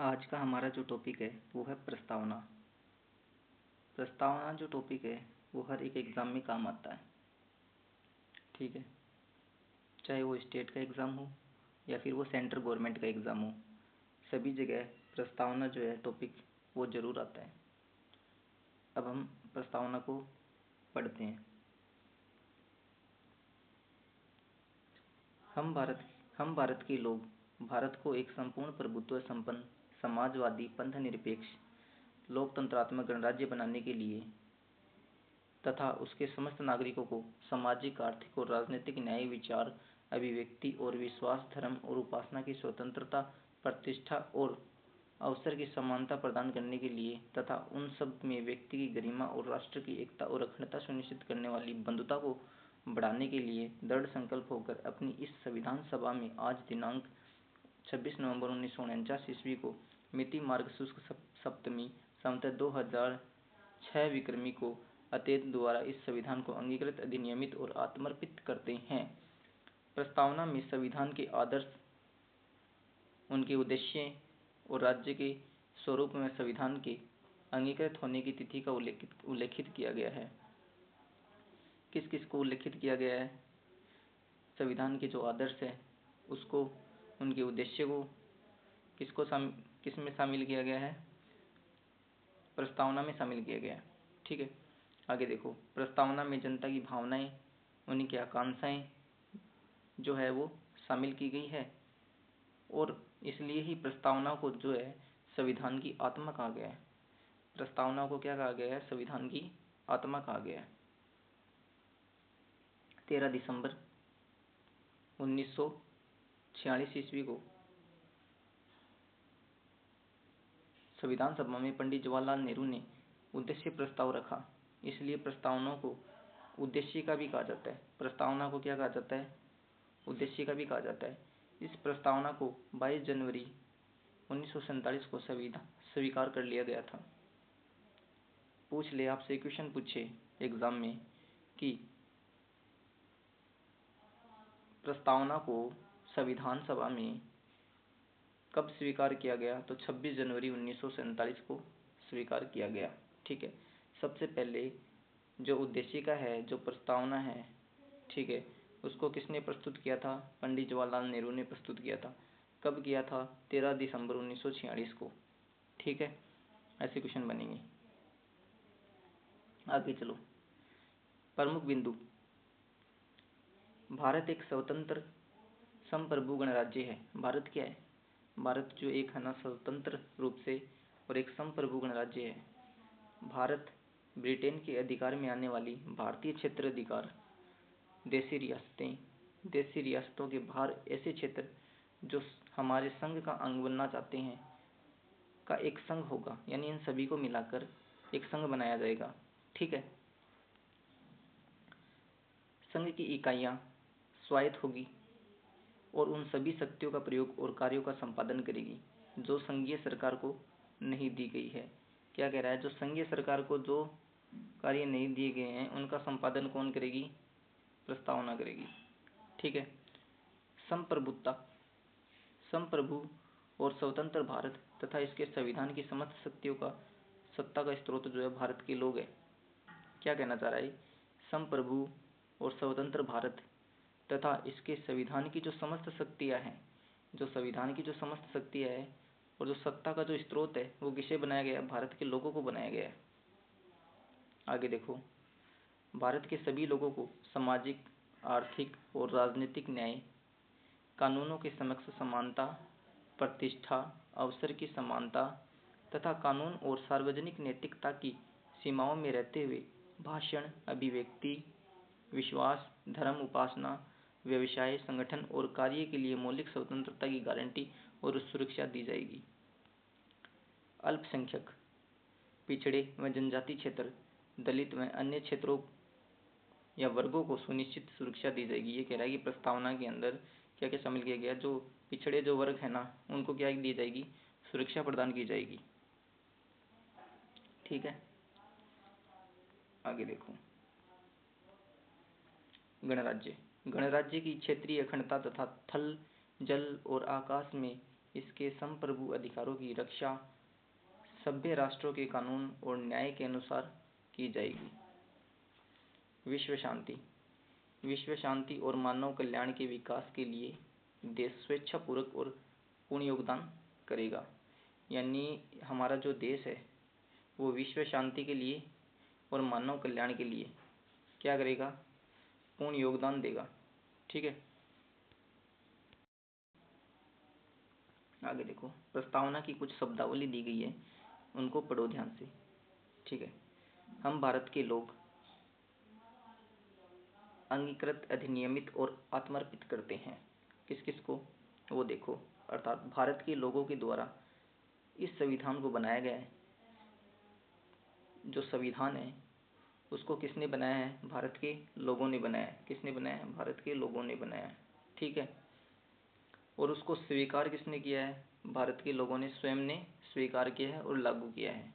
आज का हमारा जो टॉपिक है वो है प्रस्तावना। प्रस्तावना जो टॉपिक है वो हर एक एग्ज़ाम में काम आता है। ठीक है, चाहे वो स्टेट का एग्ज़ाम हो या फिर वो सेंट्रल गवर्नमेंट का एग्ज़ाम हो, सभी जगह प्रस्तावना जो है टॉपिक वो ज़रूर आता है। अब हम प्रस्तावना को पढ़ते हैं। हम भारत के लोग भारत को एक संपूर्ण प्रभुत्व संपन्न समाजवादी पंथ निरपेक्ष लोकतंत्रात्मक गणराज्य बनाने के लिए तथा उसके समस्त नागरिकों को सामाजिक, आर्थिक और राजनीतिक न्याय, विचार, अभिव्यक्ति और विश्वास, धर्म और उपासना की स्वतंत्रता, प्रतिष्ठा और अवसर की समानता प्रदान करने के लिए तथा उन सब में व्यक्ति की गरिमा और राष्ट्र की एकता और अखंडता सुनिश्चित करने वाली बंधुता को बढ़ाने के लिए दृढ़ संकल्प होकर अपनी इस संविधान सभा में आज दिनांक 26 नवंबर 1949 ईस्वी को मिति मार्ग शुक्ल सप्तमी संवत 2006 विक्रमी को अत्यंत द्वारा इस संविधान को अंगीकृत, अधिनियमित और आत्मर्पित करते हैं। प्रस्तावना में संविधान के आदर्श, उनके उद्देश्य और राज्य के स्वरूप में संविधान के अंगीकृत होने की तिथि का उल्लेखित किया गया है। किस किस को उल्लेखित किया गया है? संविधान के जो आदर्श है उसको, उनके उद्देश्य को किस में शामिल किया गया है? प्रस्तावना में शामिल किया गया है। ठीक है, आगे देखो। प्रस्तावना में जनता की भावनाएं, उनकी आकांक्षाएं जो है वो शामिल की गई है और इसलिए ही प्रस्तावना को जो है संविधान की आत्मा कहा गया है। प्रस्तावना को क्या कहा गया है? संविधान की आत्मा कहा गया है। 13 दिसंबर 1946 ईस्वी को संविधान सभा में पंडित जवाहरलाल नेहरू ने उद्देश्य प्रस्ताव रखा, इसलिए प्रस्तावना को उद्देश्य का भी कहा जाता है। प्रस्तावना को क्या कहा जाता है? उद्देश्य का भी कहा जाता है। इस प्रस्तावना को 22 जनवरी 1947 को स्वीकार कर लिया गया था। पूछ ले, आपसे क्वेश्चन पूछे एग्जाम में कि प्रस्तावना को संविधान सभा में कब स्वीकार किया गया, तो 26 जनवरी 1947 को स्वीकार किया गया। ठीक है, सबसे पहले जो उद्देश्य का है, जो प्रस्तावना है, ठीक है, उसको किसने प्रस्तुत किया था? पंडित जवाहरलाल नेहरू ने प्रस्तुत किया था। कब किया था? 13 दिसंबर 1946 को। ठीक है, ऐसे क्वेश्चन बनेंगे। आगे चलो। प्रमुख बिंदु। भारत एक स्वतंत्र संप्रभु गणराज्य है। भारत क्या है? भारत जो एक है ना, स्वतंत्र रूप से और एक संप्रभु गणराज्य है। भारत ब्रिटेन के अधिकार में आने वाली भारतीय क्षेत्र अधिकार, देशी रियासतों के बाहर ऐसे क्षेत्र जो हमारे संघ का अंग बनना चाहते हैं का एक संघ होगा, यानी इन सभी को मिलाकर एक संघ बनाया जाएगा। ठीक है, संघ की इकाइयां स्वायत्त होगी और उन सभी शक्तियों का प्रयोग और कार्यों का संपादन करेगी जो संघीय सरकार को नहीं दी गई है। क्या कह रहा है? जो संघीय सरकार को जो कार्य नहीं दिए गए हैं उनका संपादन कौन करेगी? प्रस्तावना करेगी। ठीक है, संप्रभुता। संप्रभु और स्वतंत्र भारत तथा इसके संविधान की समस्त शक्तियों का सत्ता का स्रोत जो है भारत के लोग है। क्या कहना चाह रहा है? संप्रभु और स्वतंत्र भारत तथा इसके संविधान की जो समस्त शक्तियां हैं, जो संविधान की जो समस्त शक्तियां है और जो सत्ता का जो स्रोत है वो किसे बनाया गया? भारत के लोगों को बनाया गया है। आगे देखो। भारत के सभी लोगों को सामाजिक, आर्थिक और राजनीतिक न्याय, कानूनों के समक्ष समानता, प्रतिष्ठा, अवसर की समानता तथा कानून और सार्वजनिक नैतिकता की सीमाओं में रहते हुए भाषण, अभिव्यक्ति, विश्वास, धर्म, उपासना, व्यवसाय, संगठन और कार्य के लिए मौलिक स्वतंत्रता की गारंटी और सुरक्षा दी जाएगी। अल्पसंख्यक, पिछड़े व जनजाति क्षेत्र, दलित व अन्य क्षेत्रों या वर्गों को सुनिश्चित सुरक्षा दी जाएगी। ये कह रहा है कि प्रस्तावना के अंदर क्या क्या शामिल किया गया? जो पिछड़े जो वर्ग है ना, उनको क्या दी जाएगी? सुरक्षा प्रदान की जाएगी। ठीक है, आगे देखो। गणराज्य। गणराज्य की क्षेत्रीय अखंडता तथा थल, जल और आकाश में इसके संप्रभु अधिकारों की रक्षा सभ्य राष्ट्रों के कानून और न्याय के अनुसार की जाएगी। विश्व शांति। विश्व शांति और मानव कल्याण के विकास के लिए देश स्वेच्छापूर्वक और पूर्ण योगदान करेगा। यानी हमारा जो देश है वो विश्व शांति के लिए और मानव कल्याण के लिए क्या करेगा, पूर्ण योगदान देगा। ठीक है, आगे देखो, प्रस्तावना की कुछ शब्दावली दी गई है, उनको पढ़ो ध्यान से। ठीक है, हम भारत के लोग अंगीकृत, अधिनियमित और आत्मर्पित करते हैं। किस किस को, वो देखो, अर्थात भारत के लोगों के द्वारा इस संविधान को बनाया गया है। जो संविधान है उसको किसने बनाया है, भारत के लोगों ने बनाया है। किसने बनाया है, भारत के लोगों ने बनाया है। ठीक है, और उसको स्वीकार किसने किया है, भारत के लोगों ने स्वयं ने स्वीकार किया है और लागू किया है।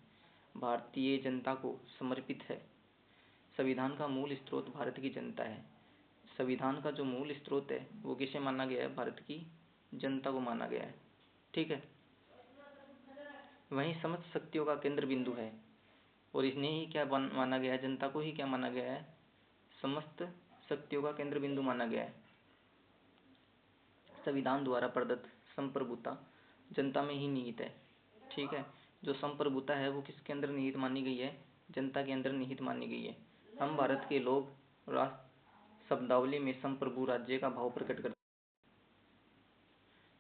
भारतीय जनता को समर्पित है। संविधान का मूल स्रोत भारत की जनता है। संविधान का जो मूल स्रोत है वो किसे माना गया है, भारत की जनता को माना गया है। ठीक है, वहीं समस्त शक्तियों का केंद्र बिंदु है और इसने ही क्या माना गया है, जनता को ही क्या माना गया है, समस्त शक्तियों का केंद्र बिंदु माना गया है। संविधान द्वारा प्रदत्त संप्रभुता जनता में ही निहित है। ठीक है, जो संप्रभुता है वो किसके अंदर निहित मानी गई है, जनता के अंदर निहित मानी गई है। हम भारत के लोग शब्दावली में संप्रभु राज्य का भाव प्रकट करते हैं।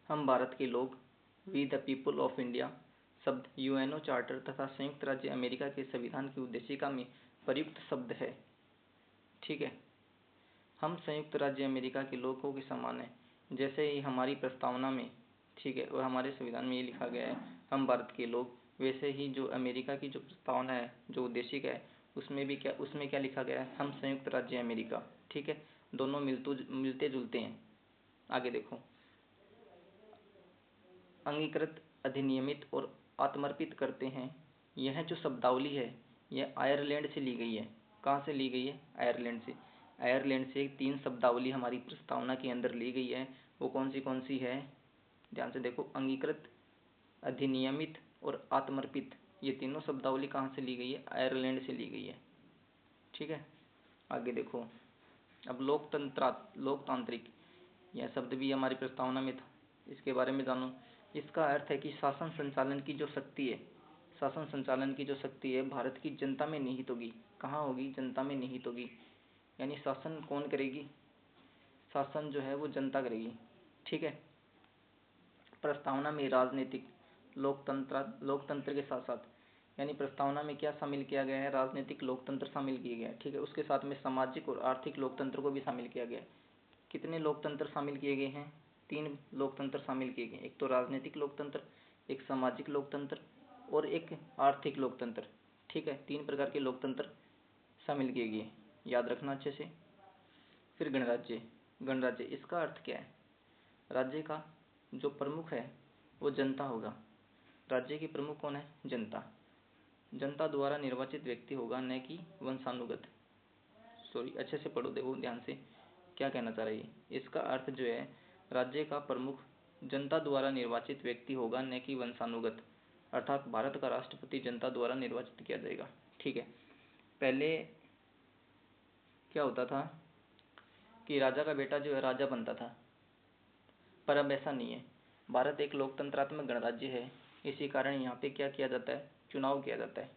हम भारत के लोग, we the people of India शब्द यूएनओ चार्टर तथा संयुक्त राज्य अमेरिका के संविधान की उद्देशिका में प्रयुक्त शब्द है। ठीक है, हम संयुक्त राज्य अमेरिका के लोगों के समान है, जैसे ही हमारी प्रस्तावना में, ठीक है, और हमारे संविधान में ये लिखा गया है हम भारत के लोग, वैसे ही जो अमेरिका की जो प्रस्तावना है, जो उद्देशिका है, उसमें क्या लिखा गया है, हम संयुक्त राज्य अमेरिका। ठीक है, दोनों मिलते जुलते हैं। आगे देखो, अंगीकृत, अधिनियमित और आत्मर्पित करते हैं। यह जो शब्दावली है यह आयरलैंड से ली गई है। कहाँ से ली गई है, आयरलैंड से। आयरलैंड से 3 शब्दावली हमारी प्रस्तावना के अंदर ली गई है। वो कौन सी है, ध्यान से देखो, अंगीकृत, अधिनियमित और आत्मर्पित। ये तीनों शब्दावली कहाँ से ली गई है, आयरलैंड से ली गई है। ठीक है, आगे देखो, अब लोकतांत्रिक, यह शब्द भी हमारी प्रस्तावना में था, इसके बारे में जानो। इसका अर्थ है कि शासन संचालन की जो शक्ति है, शासन संचालन की जो शक्ति है भारत की जनता में निहित होगी। कहाँ होगी, जनता में निहित होगी। यानी शासन कौन करेगी, शासन जो है वो जनता करेगी। ठीक है, प्रस्तावना में राजनीतिक, लोकतंत्र के साथ साथ, यानी प्रस्तावना में क्या शामिल किया गया है, राजनीतिक लोकतंत्र शामिल किया गया है। ठीक है, उसके साथ में सामाजिक और आर्थिक लोकतंत्र को भी शामिल किया गया है। कितने लोकतंत्र शामिल किए गए हैं, 3 लोकतंत्र शामिल किए गए। एक तो राजनीतिक लोकतंत्र, एक सामाजिक लोकतंत्र और एक आर्थिक लोकतंत्र। ठीक है, 3 प्रकार के लोकतंत्र शामिल किए गए, याद रखना अच्छे से। फिर गणराज्य। गणराज्य इसका अर्थ क्या है, राज्य का जो प्रमुख है वो जनता होगा। राज्य की प्रमुख कौन है, जनता। जनता द्वारा निर्वाचित व्यक्ति होगा, न कि वंशानुगत। सॉरी, अच्छे से पढ़ो, देखो ध्यान से क्या कहना चाह रही है। इसका अर्थ जो है, राज्य का प्रमुख जनता द्वारा निर्वाचित व्यक्ति होगा, न कि वंशानुगत। अर्थात भारत का राष्ट्रपति जनता द्वारा निर्वाचित किया जाएगा। ठीक है, पहले क्या होता था कि राजा का बेटा जो है राजा बनता था, पर अब ऐसा नहीं है। भारत एक लोकतंत्रात्मक गणराज्य है, इसी कारण यहाँ पे क्या किया जाता है, चुनाव किया जाता है।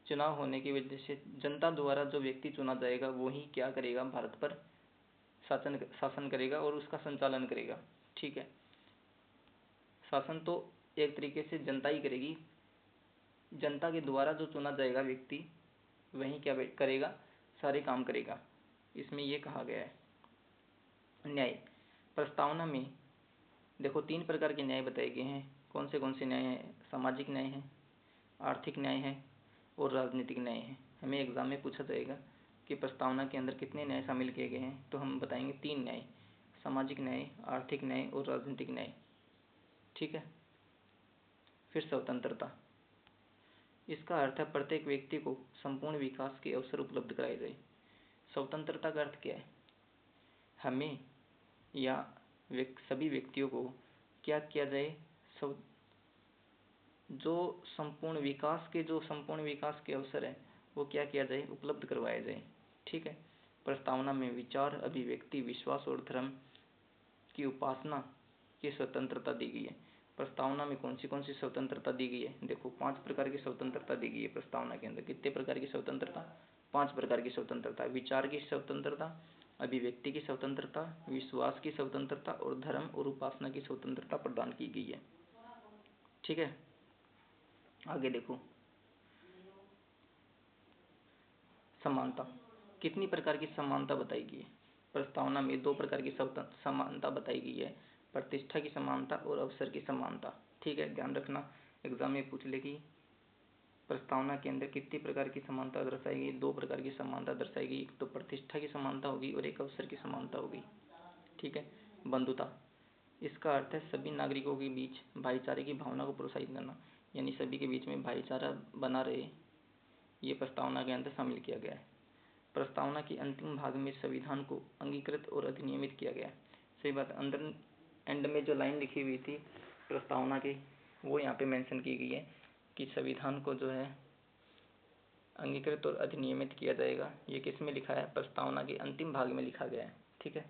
चुनाव होने की वजह से जनता द्वारा जो व्यक्ति चुना जाएगा वो ही क्या करेगा, भारत पर शासन करेगा और उसका संचालन करेगा। ठीक है, शासन तो एक तरीके से जनता ही करेगी। जनता के द्वारा जो चुना जाएगा व्यक्ति वही क्या करेगा, सारे काम करेगा। इसमें ये कहा गया है। न्याय, प्रस्तावना में देखो 3 प्रकार के न्याय बताए गए हैं। कौन से न्याय हैं, सामाजिक न्याय है, आर्थिक न्याय है और राजनीतिक न्याय है। हमें एग्जाम में पूछा जाएगा कि प्रस्तावना के अंदर कितने न्याय शामिल किए गए हैं, तो हम बताएंगे 3 न्याय, सामाजिक न्याय, आर्थिक न्याय और राजनीतिक न्याय। ठीक है, फिर स्वतंत्रता, इसका अर्थ है प्रत्येक व्यक्ति को संपूर्ण विकास के अवसर उपलब्ध कराए जाए। स्वतंत्रता का अर्थ क्या है, हमें या सभी व्यक्तियों को क्या किया जाए, जो संपूर्ण विकास के अवसर है वो क्या किया जाए, उपलब्ध करवाया जाए। ठीक है। प्रस्तावना में विचार, अभिव्यक्ति, विश्वास और धर्म की उपासना की स्वतंत्रता दी गई है। प्रस्तावना में कौन सी स्वतंत्रता दी गई है? देखो 5 प्रकार की स्वतंत्रता दी गई है प्रस्तावना के अंदर। कितने प्रकार की स्वतंत्रता? 5 प्रकार की स्वतंत्रता। विचार की स्वतंत्रता, अभिव्यक्ति की स्वतंत्रता, विश्वास की स्वतंत्रता और धर्म और उपासना की स्वतंत्रता प्रदान की गई है। ठीक है। आगे देखो, समानता। कितनी प्रकार की समानता बताई गई है? प्रस्तावना में 2 प्रकार की समानता बताई गई है, प्रतिष्ठा की समानता और अवसर की समानता। ठीक है, ध्यान रखना, एग्जाम में पूछ लेगी प्रस्तावना के अंदर कितनी प्रकार की समानता दर्शाई गई? 2 प्रकार की समानता दर्शाई गई, एक तो प्रतिष्ठा की समानता होगी और एक अवसर की समानता होगी। ठीक है। बंधुता, इसका अर्थ है सभी नागरिकों के बीच भाईचारे की भावना को प्रोत्साहित करना, यानी सभी के बीच में भाईचारा बना रहे, ये प्रस्तावना के अंदर शामिल किया गया है। प्रस्तावना के अंतिम भाग में संविधान को अंगीकृत और अधिनियमित किया गया है। सही बात है, अंदर एंड में जो लाइन लिखी हुई थी प्रस्तावना की वो यहाँ पे मेंशन की गई है कि संविधान को जो है अंगीकृत और अधिनियमित किया जाएगा। ये किस में लिखा है? प्रस्तावना के अंतिम भाग में लिखा गया है। ठीक है।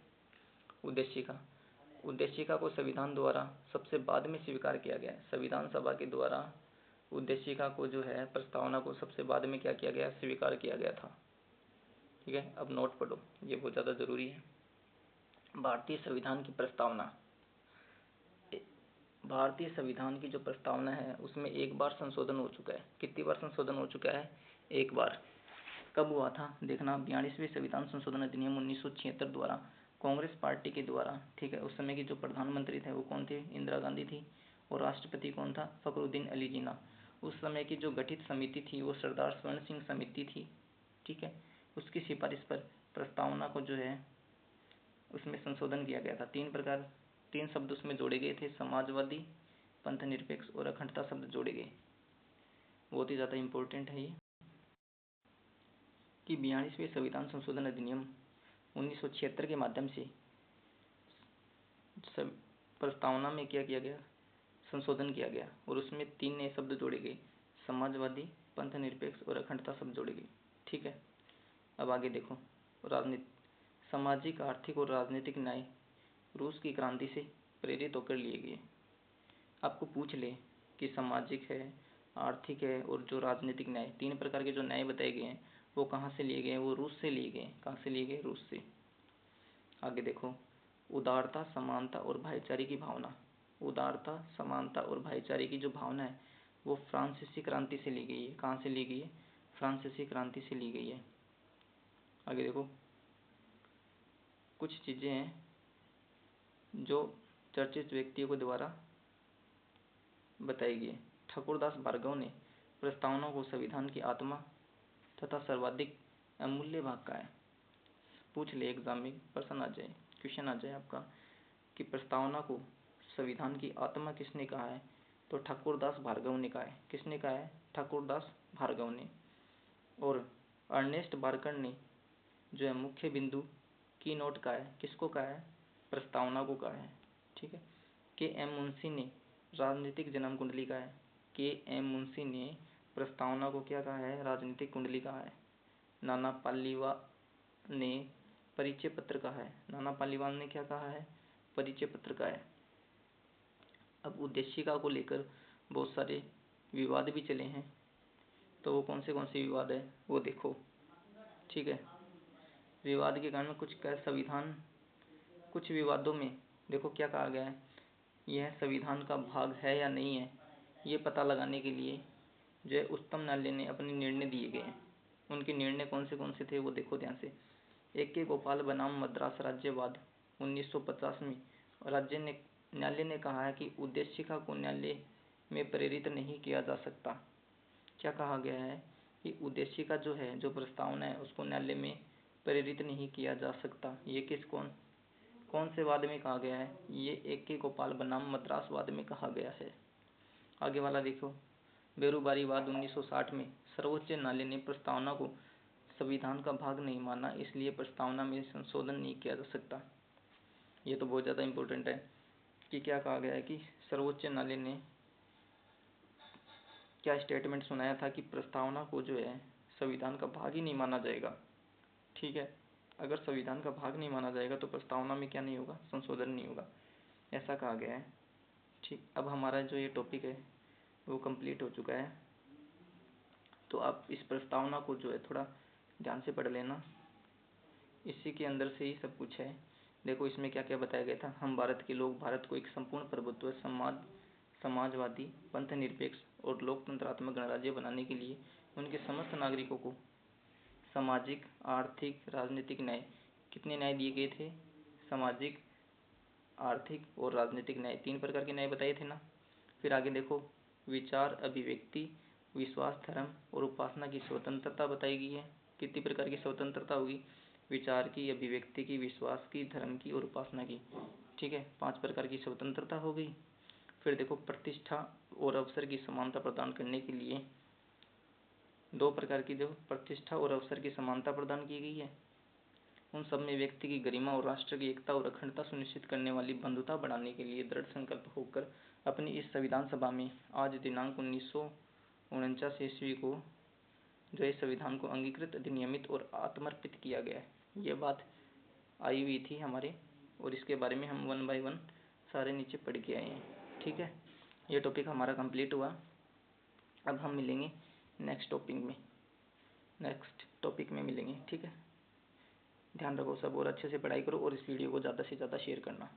उद्देशिका को संविधान द्वारा सबसे बाद में स्वीकार किया गया है। संविधान सभा के द्वारा उद्देशिका को जो है प्रस्तावना को सबसे बाद में क्या किया गया? स्वीकार किया गया था। ठीक है। अब नोट पढ़ो, ये बहुत ज़्यादा जरूरी है। भारतीय संविधान की प्रस्तावना, भारतीय संविधान की जो प्रस्तावना है उसमें एक बार संशोधन हो चुका है। कितनी बार संशोधन हो चुका है? एक बार। कब हुआ था? देखना, 42वें संविधान संशोधन अधिनियम 1976 द्वारा कांग्रेस पार्टी के द्वारा। ठीक है। उस समय की जो प्रधानमंत्री थे वो कौन थे? इंदिरा गांधी थी। और राष्ट्रपति कौन था? फखरुद्दीन अली जिन्ना। उस समय की जो गठित समिति थी वो सरदार स्वर्ण सिंह समिति थी। ठीक है। उसकी सिफारिश पर प्रस्तावना को जो है उसमें संशोधन किया गया था। 3 शब्द उसमें जोड़े गए थे, समाजवादी, पंथ निरपेक्ष और अखंडता शब्द जोड़े गए। बहुत ही ज़्यादा इम्पोर्टेंट है ये कि 42वें संविधान संशोधन अधिनियम 1976 के माध्यम से प्रस्तावना में क्या किया गया? संशोधन किया गया और उसमें 3 नए शब्द जोड़े गए, समाजवादी, पंथ निरपेक्ष और अखंडता शब्द जोड़े गए। ठीक है। अब आगे देखो, राजनीति, सामाजिक, आर्थिक और राजनीतिक न्याय रूस की क्रांति से प्रेरित होकर लिए गए। आपको पूछ ले कि सामाजिक है, आर्थिक है और जो राजनीतिक न्याय, 3 प्रकार के जो न्याय बताए गए हैं वो कहाँ से लिए गए? वो रूस से लिए गए। कहाँ से लिए गए? रूस से। आगे देखो, उदारता, समानता और भाईचारे की भावना। उदारता, समानता और भाईचारे की जो भावना है वो फ्रांसीसी क्रांति से ली गई है। कहाँ से ली गई है? फ्रांसीसी क्रांति से ली गई है। आगे देखो, कुछ चीज़ें हैं जो चर्चित व्यक्तियों के द्वारा बताई गई है। ठाकुरदास भार्गव ने प्रस्तावना को संविधान की आत्मा तथा सर्वाधिक अमूल्य भाग कहा है। पूछ ले एग्जाम में, प्रश्न आ जाए, क्वेश्चन आ जाए आपका कि प्रस्तावना को संविधान की आत्मा किसने कहा है? तो ठाकुरदास भार्गव ने कहा है। किसने कहा है? ठाकुरदास भार्गव ने। और अर्नेस्ट बार्कर ने जो है मुख्य बिंदु की नोट कहा है। किसको कहा है? प्रस्तावना को कहा है। ठीक है। के एम मुंशी ने राजनीतिक जन्म कुंडली कहा है। के एम मुंशी ने प्रस्तावना को क्या कहा है? राजनीतिक कुंडली कहा है। नाना पालीवाल ने परिचय पत्र कहा है। नाना पालीवाल ने क्या कहा है? परिचय पत्र कहा है। अब उद्देशिका को लेकर बहुत सारे विवाद भी चले हैं, तो वो कौन से विवाद है वो देखो। ठीक है। विवाद के कारण कुछ विवादों में देखो क्या कहा गया है, यह संविधान का भाग है या नहीं है, ये पता लगाने के लिए जो है उच्चतम न्यायालय ने अपने निर्णय दिए गए हैं। उनके निर्णय कौन से थे वो देखो ध्यान से। एक के गोपाल बनाम मद्रास राज्यवाद 1950 में न्यायालय ने कहा है कि उद्देशिका को न्यायालय में प्रेरित नहीं किया जा सकता। क्या कहा गया है कि उद्देशिका जो है, जो प्रस्तावना है, उसको न्यायालय में प्रेरित नहीं किया जा सकता। ये कौन से वाद में कहा गया है? ये एक के गोपाल बनाम मद्रास वाद में कहा गया है। आगे वाला देखो, बेरुबारी वाद 1960 में सर्वोच्च न्यायालय ने प्रस्तावना को संविधान का भाग नहीं माना, इसलिए प्रस्तावना में संशोधन नहीं किया जा सकता। ये तो बहुत ज़्यादा इम्पोर्टेंट है कि क्या कहा गया है कि सर्वोच्च न्यायालय ने क्या स्टेटमेंट सुनाया था कि प्रस्तावना को जो है संविधान का भाग ही नहीं माना जाएगा। ठीक है, अगर संविधान का भाग नहीं माना जाएगा तो प्रस्तावना में क्या नहीं होगा, संशोधन नहीं होगा, ऐसा कहा गया है। ठीक, अब हमारा जो ये टॉपिक है वो कंप्लीट हो चुका है। तो आप इस प्रस्तावना को जो है थोड़ा ध्यान से पढ़ लेना, इसी के अंदर से ही सब कुछ है। देखो इसमें क्या क्या बताया गया था। हम भारत के लोग भारत को एक संपूर्ण प्रभुत्व समाजवादी पंथ निरपेक्ष और लोकतंत्रात्मक गणराज्य बनाने के लिए उनके समस्त नागरिकों को सामाजिक आर्थिक राजनीतिक न्याय, कितने न्याय दिए गए थे, सामाजिक आर्थिक और राजनीतिक न्याय, 3 प्रकार के न्याय बताए थे ना। फिर आगे देखो, विचार अभिव्यक्ति विश्वास धर्म और उपासना की स्वतंत्रता बताई गई है। कितनी प्रकार की स्वतंत्रता होगी, विचार की, अभिव्यक्ति की, विश्वास की, धर्म की और उपासना की। ठीक है, 5 प्रकार की स्वतंत्रता हो गई। फिर देखो, प्रतिष्ठा और अवसर की समानता प्रदान करने के लिए 2 प्रकार की जो प्रतिष्ठा और अवसर की समानता प्रदान की गई है। उन सब में व्यक्ति की गरिमा और राष्ट्र की एकता और अखंडता सुनिश्चित करने वाली बंधुता बढ़ाने के लिए दृढ़ संकल्प होकर अपनी इस संविधान सभा में आज दिनांक 1949 ईस्वी को जो इस संविधान को अंगीकृत अधिनियमित और आत्मर्पित किया गया है। ये बात आई हुई थी हमारे, और इसके बारे में हम 1 बाय 1 सारे नीचे पढ़ के आए हैं। ठीक है, ये टॉपिक हमारा कंप्लीट हुआ। अब हम मिलेंगे नेक्स्ट टॉपिक में मिलेंगे। ठीक है, ध्यान रखो सब और अच्छे से पढ़ाई करो और इस वीडियो को ज़्यादा से ज़्यादा शेयर करना।